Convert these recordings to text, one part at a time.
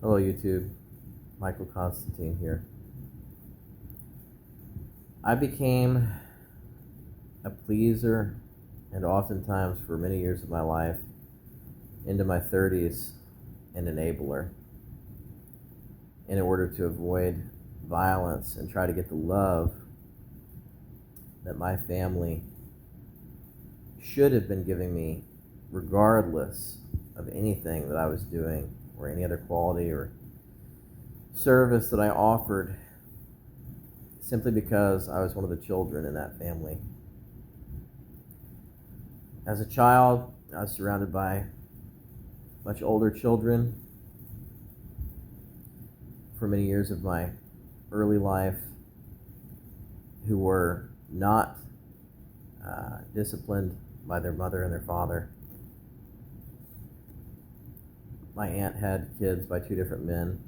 Hello YouTube, Michael Constantine here. I became a pleaser and oftentimes for many years of my life into my 30s an enabler in order to avoid violence and try to get the love that my family should have been giving me regardless of anything that I was doing or any other quality or service that I offered, simply because I was one of the children in that family. As a child, I was surrounded by much older children for many years of my early life who were not disciplined by their mother and their father. My aunt had kids by two different men,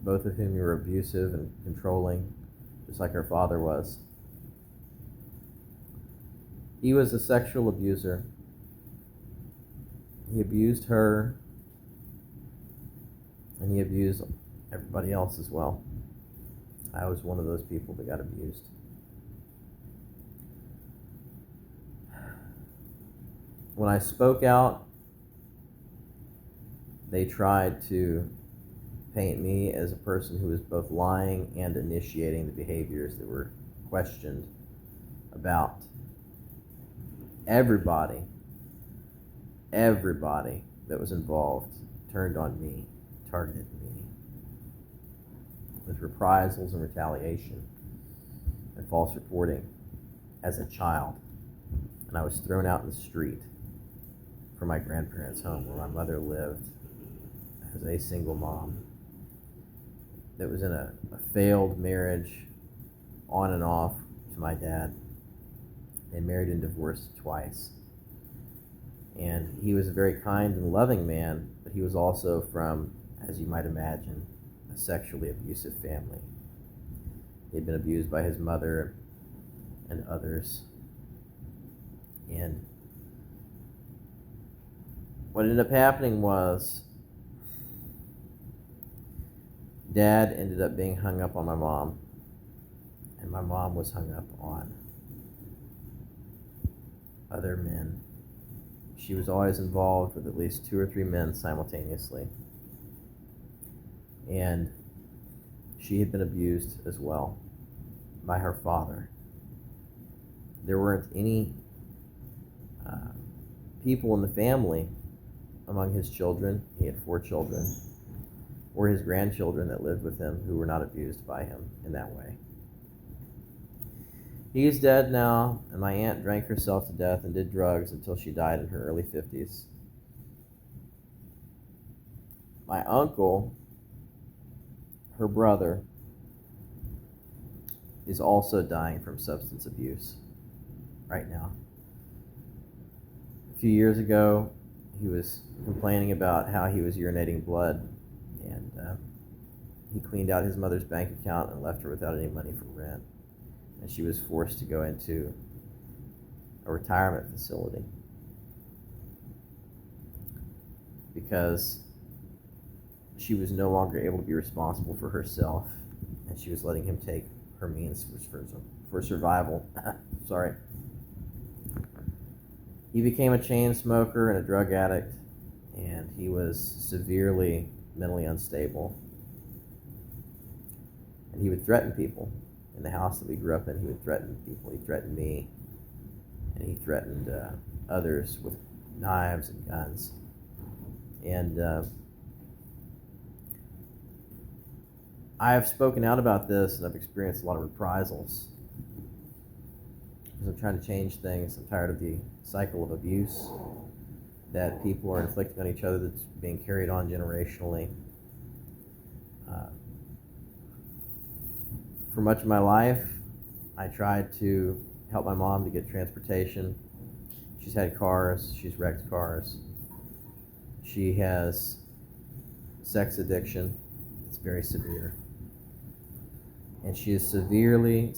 both of whom were abusive and controlling, just like her father was. He was a sexual abuser. He abused her, and he abused everybody else as well. I was one of those people that got abused. When I spoke out, they tried to paint me as a person who was both lying and initiating the behaviors that were questioned about. Everybody that was involved turned on me, targeted me with reprisals and retaliation and false reporting as a child. And I was thrown out in the street from my grandparents' home where my mother lived as a single mom that was in a failed marriage on and off to my dad. They married and divorced twice. And he was a very kind and loving man, but he was also from, as you might imagine, a sexually abusive family. He had been abused by his mother and others. And what ended up happening was Dad ended up being hung up on my mom, and my mom was hung up on other men. She was always involved with at least 2 or 3 men simultaneously. And she had been abused as well by her father. There weren't any people in the family among his children, he had 4 children, or his grandchildren that lived with him who were not abused by him in that way. He's dead now, and my aunt drank herself to death and did drugs until she died in her early 50s. My uncle, her brother, is also dying from substance abuse right now. A few years ago, he was complaining about how he was urinating blood, and he cleaned out his mother's bank account and left her without any money for rent. And she was forced to go into a retirement facility because she was no longer able to be responsible for herself, and she was letting him take her means for survival. Sorry. He became a chain smoker and a drug addict, and he was severely mentally unstable. And he would threaten people. In the house that we grew up in, he would threaten people. He threatened me, and he threatened others with knives and guns. And I have spoken out about this, and I've experienced a lot of reprisals because I'm trying to change things. I'm tired of the cycle of abuse that people are inflicting on each other that's being carried on generationally. For much of my life, I tried to help my mom to get transportation. She's had cars, she's wrecked cars. She has sex addiction. It's very severe. And she is severely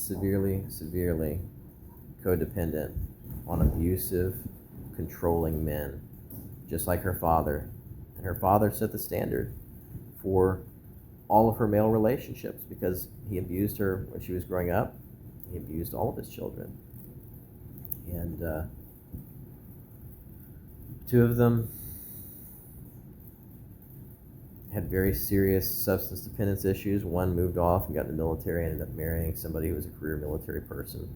codependent on abusive, controlling men, just like her father. And her father set the standard for all of her male relationships because he abused her when she was growing up. He abused all of his children. And two of them had very serious substance dependence issues. One moved off and got in the military and ended up marrying somebody who was a career military person.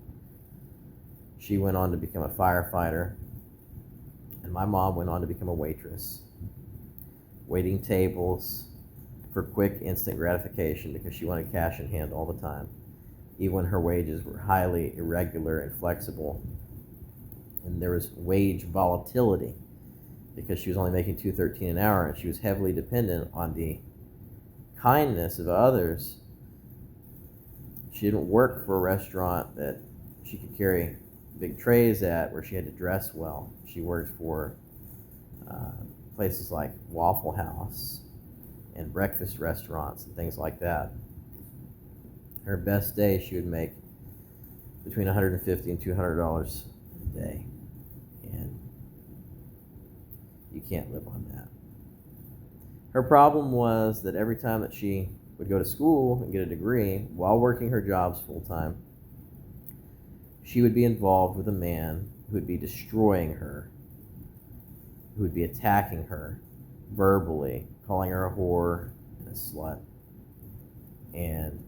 She went on to become a firefighter, and my mom went on to become a waitress, waiting tables for quick, instant gratification because she wanted cash in hand all the time, even when her wages were highly irregular and flexible. And there was wage volatility because she was only making $2.13 an hour, and she was heavily dependent on the kindness of others. She didn't work for a restaurant that she could carry big trays at where she had to dress well. She worked for places like Waffle House and breakfast restaurants and things like that. Her best day, she would make between $150 and $200 a day. And you can't live on that. Her problem was that every time that she would go to school and get a degree while working her jobs full time, she would be involved with a man who would be destroying her, who would be attacking her verbally, calling her a whore and a slut, and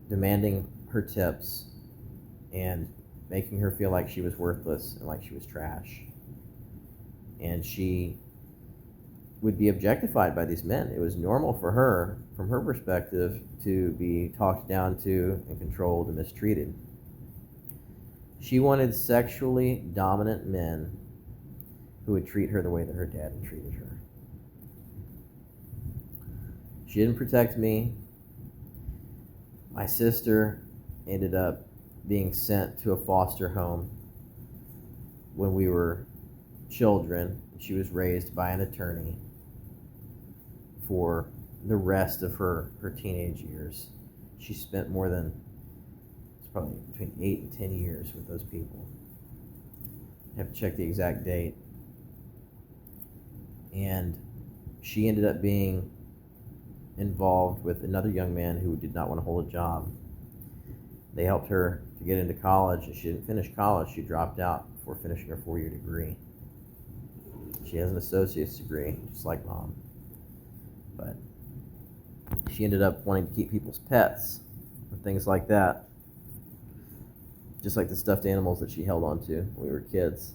demanding her tips and making her feel like she was worthless and like she was trash. And she would be objectified by these men. It was normal for her, from her perspective, to be talked down to and controlled and mistreated. She wanted sexually dominant men who would treat her the way that her dad had treated her. She didn't protect me. My sister ended up being sent to a foster home when we were children. She was raised by an attorney for the rest of her teenage years. She spent more than, it's probably between 8 and 10 years with those people. I have to check the exact date. And she ended up being involved with another young man who did not want to hold a job. They helped her to get into college, and she didn't finish college. She dropped out before finishing her 4-year degree. She has an associate's degree, just like Mom. But she ended up wanting to keep people's pets and things like that. Just like the stuffed animals that she held onto when we were kids.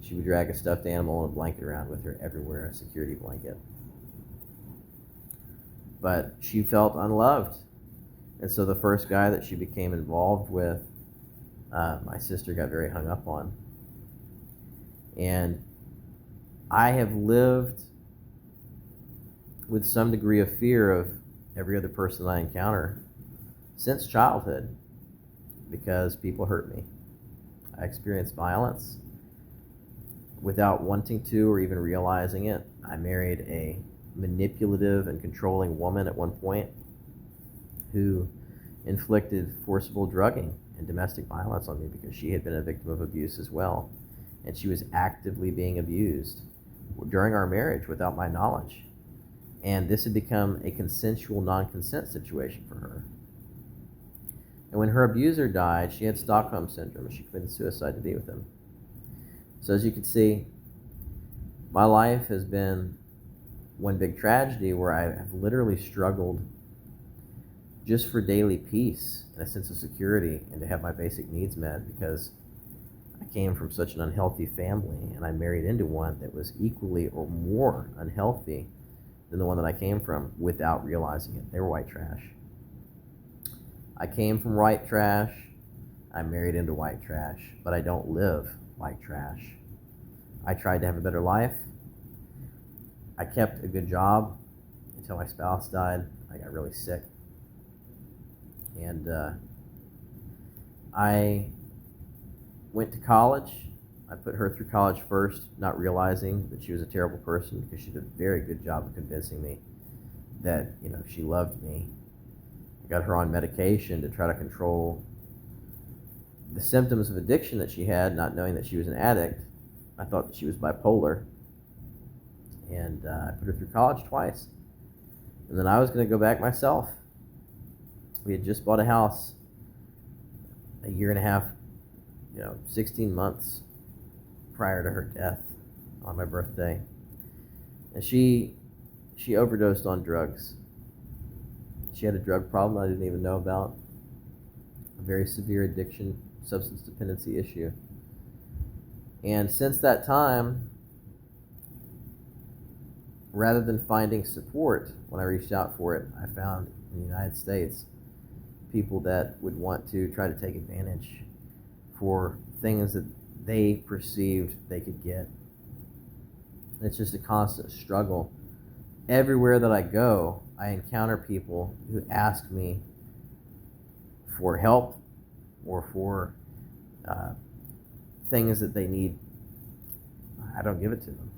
She would drag a stuffed animal and a blanket around with her everywhere, a security blanket. But she felt unloved. And so the first guy that she became involved with, my sister got very hung up on. And I have lived with some degree of fear of every other person I encounter since childhood because people hurt me. I experienced violence without wanting to or even realizing it. I married a manipulative and controlling woman at one point who inflicted forcible drugging and domestic violence on me because she had been a victim of abuse as well. And she was actively being abused during our marriage without my knowledge. And this had become a consensual non-consent situation for her. And when her abuser died, she had Stockholm Syndrome and she committed suicide to be with him. So as you can see, my life has been one big tragedy where I have literally struggled just for daily peace and a sense of security and to have my basic needs met because I came from such an unhealthy family and I married into one that was equally or more unhealthy than the one that I came from without realizing it. They were white trash. I came from white trash. I married into white trash, but I don't live like trash. I tried to have a better life. I kept a good job until my spouse died. I got really sick. And I went to college. I put her through college first, not realizing that she was a terrible person because she did a very good job of convincing me that, she loved me. I got her on medication to try to control the symptoms of addiction that she had, not knowing that she was an addict. I thought that she was bipolar. And I put her through college twice. And then I was going to go back myself. We had just bought a house a year and a half, 16 months prior to her death on my birthday. And she overdosed on drugs. She had a drug problem I didn't even know about, a very severe addiction, substance dependency issue. And since that time, rather than finding support when I reached out for it, I found in the United States people that would want to try to take advantage for things that they perceived they could get. It's just a constant struggle. Everywhere that I go, I encounter people who ask me for help or for things that they need. I don't give it to them.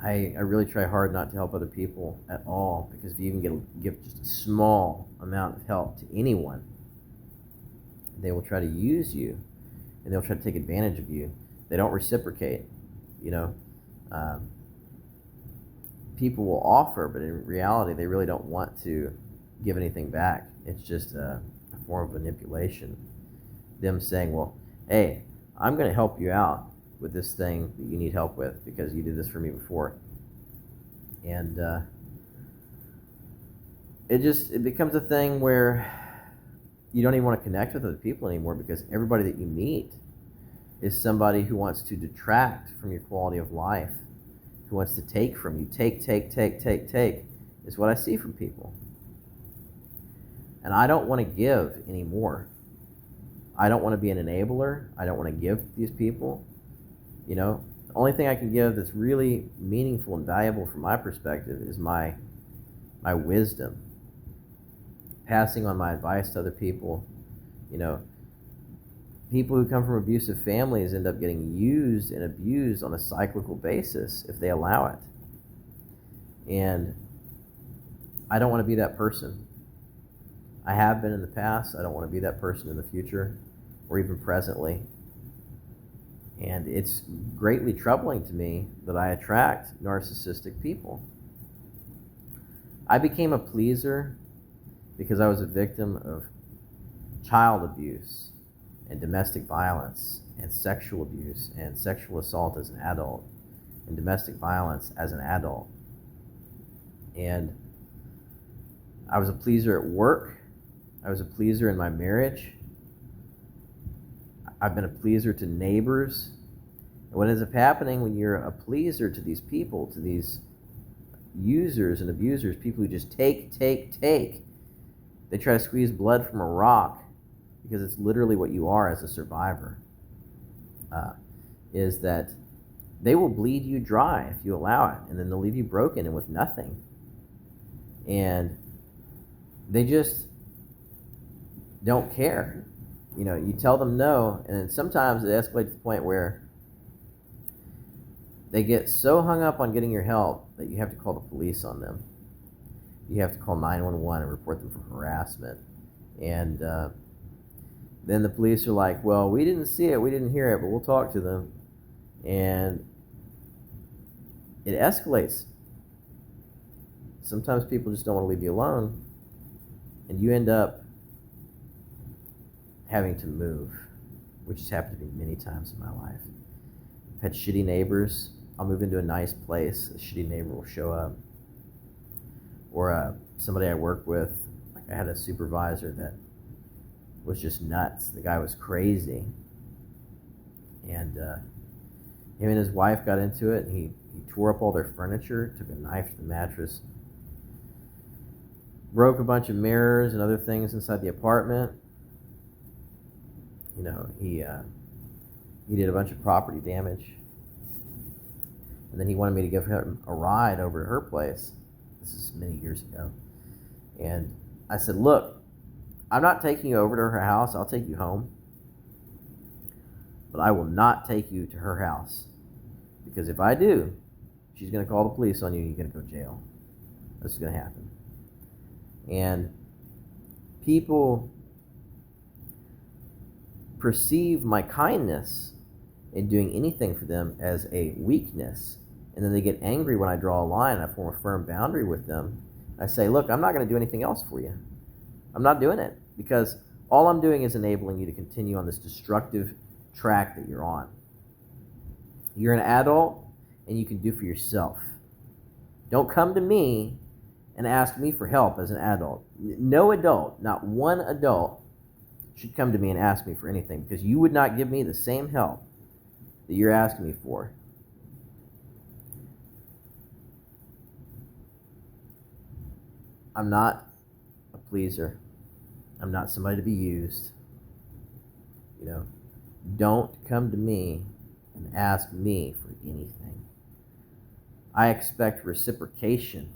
I really try hard not to help other people at all, because if you even give just a small amount of help to anyone, they will try to use you and they'll try to take advantage of you. They don't reciprocate. People will offer, but in reality, they really don't want to give anything back. It's just a form of manipulation. Them saying, well, hey, I'm going to help you out with this thing that you need help with because you did this for me before. And it becomes a thing where you don't even want to connect with other people anymore, because everybody that you meet is somebody who wants to detract from your quality of life, who wants to take from you. Take is what I see from people. And I don't want to give anymore. I don't want to be an enabler. I don't want to give to these people. The only thing I can give that's really meaningful and valuable from my perspective is my wisdom, passing on my advice to other people. People who come from abusive families end up getting used and abused on a cyclical basis if they allow it. And I don't want to be that person. I have been in the past. I don't want to be that person in the future or even presently. And it's greatly troubling to me that I attract narcissistic people. I became a pleaser because I was a victim of child abuse and domestic violence and sexual abuse and sexual assault as an adult and domestic violence as an adult. And I was a pleaser at work. I was a pleaser in my marriage. I've been a pleaser to neighbors. And what ends up happening when you're a pleaser to these people, to these users and abusers, people who just take, they try to squeeze blood from a rock, because it's literally what you are as a survivor, is that they will bleed you dry if you allow it, and then they'll leave you broken and with nothing. And they just don't care. You tell them no, and then sometimes it escalates to the point where they get so hung up on getting your help that you have to call the police on them. You have to call 911 and report them for harassment. And then the police are like, well, we didn't see it, we didn't hear it, but we'll talk to them. And it escalates. Sometimes people just don't want to leave you alone, and you end up having to move, which has happened to me many times in my life. I've had shitty neighbors. I'll move into a nice place, a shitty neighbor will show up. Or somebody I work with, like I had a supervisor that was just nuts. The guy was crazy. And him and his wife got into it, and he tore up all their furniture, took a knife to the mattress, broke a bunch of mirrors and other things inside the apartment. He did a bunch of property damage. And then he wanted me to give him a ride over to her place. This is many years ago. And I said, look, I'm not taking you over to her house. I'll take you home. But I will not take you to her house. Because if I do, she's going to call the police on you and you're going to go to jail. This is going to happen. And people perceive my kindness in doing anything for them as a weakness And then they get angry when I draw a line and I form a firm boundary with them. I say, look, I'm not going to do anything else for you. I'm not doing it, because all I'm doing is enabling you to continue on this destructive track that you're on. You're an adult and you can do for yourself. Don't come to me and ask me for help as an adult. No adult, not one adult, should come to me and ask me for anything, because you would not give me the same help that you're asking me for. I'm not a pleaser. I'm not somebody to be used. Don't come to me and ask me for anything. I expect reciprocation,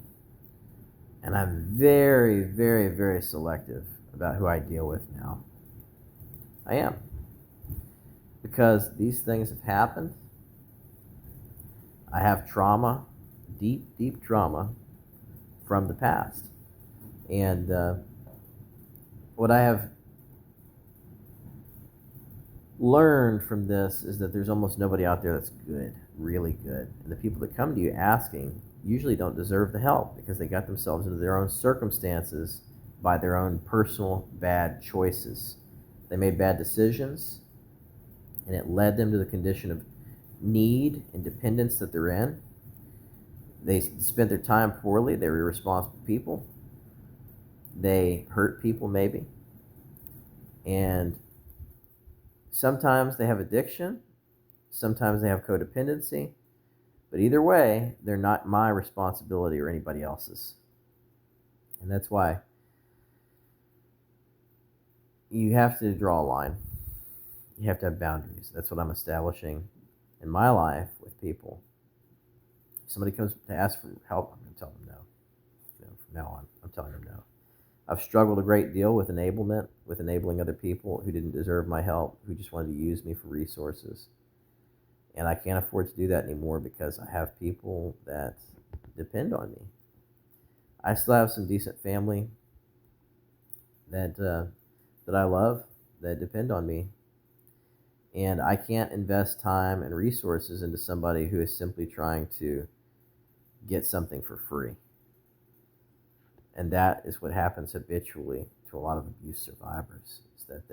and I'm very, very, very selective about who I deal with now. I am. Because these things have happened. I have trauma, deep, deep trauma from the past. And what I have learned from this is that there's almost nobody out there that's good, really good. And the people that come to you asking usually don't deserve the help, because they got themselves into their own circumstances by their own personal bad choices. They made bad decisions, and it led them to the condition of need and dependence that they're in. They spent their time poorly. They were irresponsible people. They hurt people, maybe. And sometimes they have addiction. Sometimes they have codependency. But either way, they're not my responsibility or anybody else's. And that's why you have to draw a line. You have to have boundaries. That's what I'm establishing in my life with people. If somebody comes to ask for help, I'm going to tell them no. From now on, I'm telling them no. I've struggled a great deal with enablement, with enabling other people who didn't deserve my help, who just wanted to use me for resources. And I can't afford to do that anymore, because I have people that depend on me. I still have some decent family that I love, that depend on me. And I can't invest time and resources into somebody who is simply trying to get something for free. And that is what happens habitually to a lot of abuse survivors, is that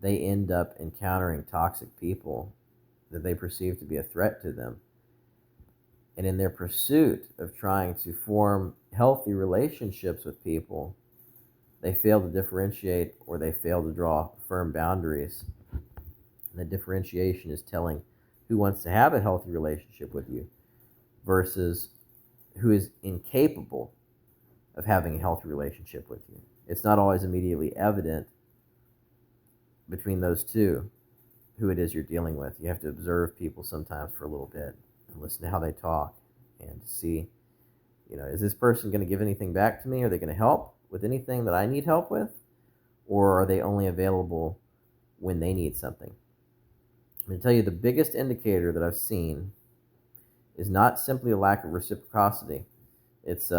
they end up encountering toxic people that they perceive to be a threat to them. And in their pursuit of trying to form healthy relationships with people, they fail to differentiate, or they fail to draw firm boundaries. And the differentiation is telling who wants to have a healthy relationship with you versus who is incapable of having a healthy relationship with you. It's not always immediately evident between those two who it is you're dealing with. You have to observe people sometimes for a little bit and listen to how they talk and see, is this person going to give anything back to me? Are they going to help with anything that I need help with? Or are they only available when they need something? I'm going to tell you, the biggest indicator that I've seen is not simply a lack of reciprocity. It's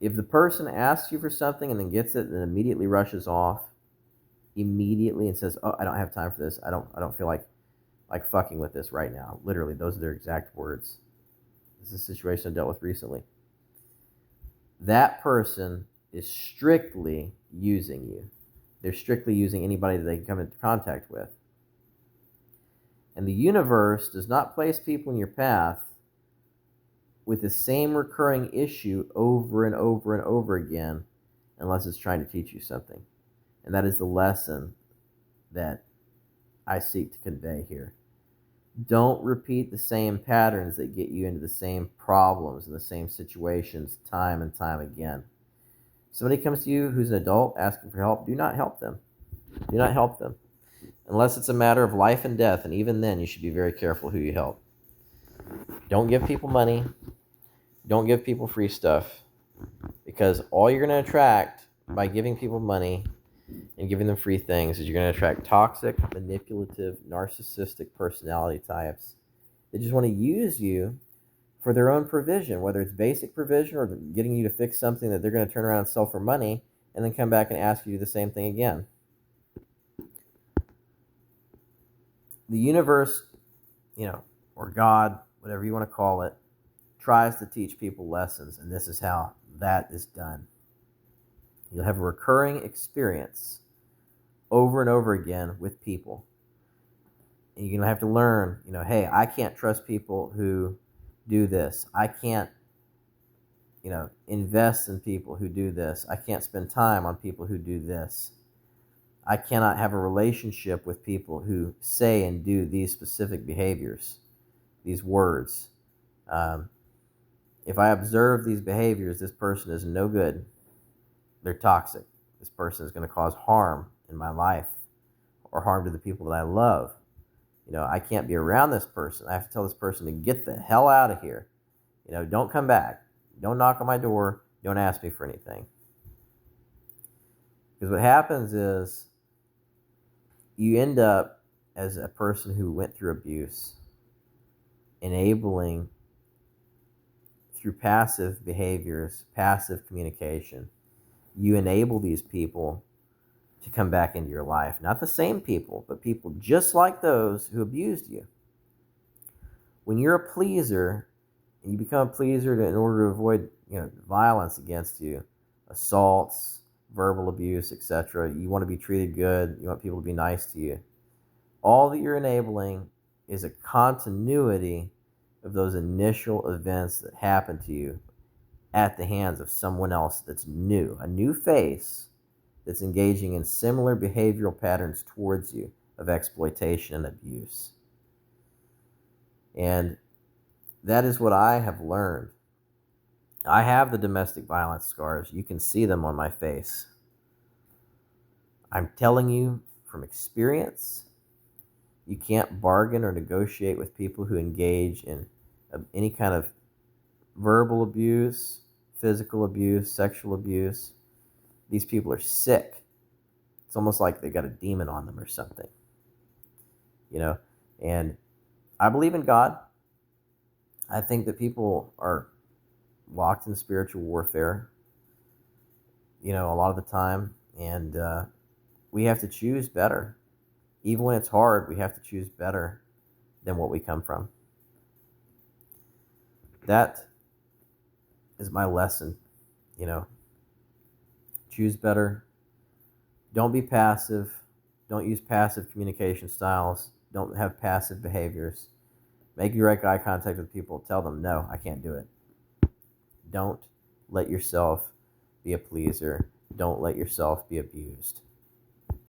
if the person asks you for something and then gets it and immediately rushes off immediately and says, "Oh, I don't have time for this. I don't feel like fucking with this right now." Literally, those are their exact words. This is a situation I dealt with recently. That person is strictly using you. They're strictly using anybody that they can come into contact with. And the universe does not place people in your path with the same recurring issue over and over and over again unless it's trying to teach you something. And that is the lesson that I seek to convey here. Don't repeat the same patterns that get you into the same problems and the same situations time and time again. If somebody comes to you who's an adult asking for help, do not help them. Do not help them. Unless it's a matter of life and death, and even then you should be very careful who you help. Don't give people money. Don't give people free stuff, because all you're going to attract by giving people money and giving them free things is you're going to attract toxic, manipulative, narcissistic personality types that just want to use you for their own provision, whether it's basic provision or getting you to fix something that they're going to turn around and sell for money and then come back and ask you to do the same thing again. The universe or God, whatever you want to call it, tries to teach people lessons, and this is how that is done. You'll have a recurring experience over and over again with people. And you're going to have to learn, hey, I can't trust people who do this. I can't, invest in people who do this. I can't spend time on people who do this. I cannot have a relationship with people who say and do these specific behaviors, these words. If I observe these behaviors, this person is no good. They're toxic. This person is going to cause harm in my life or harm to the people that I love. I can't be around this person. I have to tell this person to get the hell out of here. Don't come back. Don't knock on my door. Don't ask me for anything. Because what happens is you end up, as a person who went through abuse, enabling through passive behaviors, passive communication, you enable these people to come back into your life. Not the same people, but people just like those who abused you. When you're a pleaser, and you become a pleaser in order to avoid violence against you, assaults, verbal abuse, etc. You want to be treated good. You want people to be nice to you. All that you're enabling is a continuity of those initial events that happen to you at the hands of someone else that's new, a new face that's engaging in similar behavioral patterns towards you of exploitation and abuse. And that is what I have learned. I have the domestic violence scars. You can see them on my face. I'm telling you from experience, you can't bargain or negotiate with people who engage in any kind of verbal abuse, physical abuse, sexual abuse. These people are sick. It's almost like they got a demon on them or something. And I believe in God. I think that people are locked in spiritual warfare, a lot of the time. And we have to choose better. Even when it's hard, we have to choose better than what we come from. That is my lesson, Choose better. Don't be passive. Don't use passive communication styles. Don't have passive behaviors. Make direct eye contact with people. Tell them, no, I can't do it. Don't let yourself be a pleaser. Don't let yourself be abused.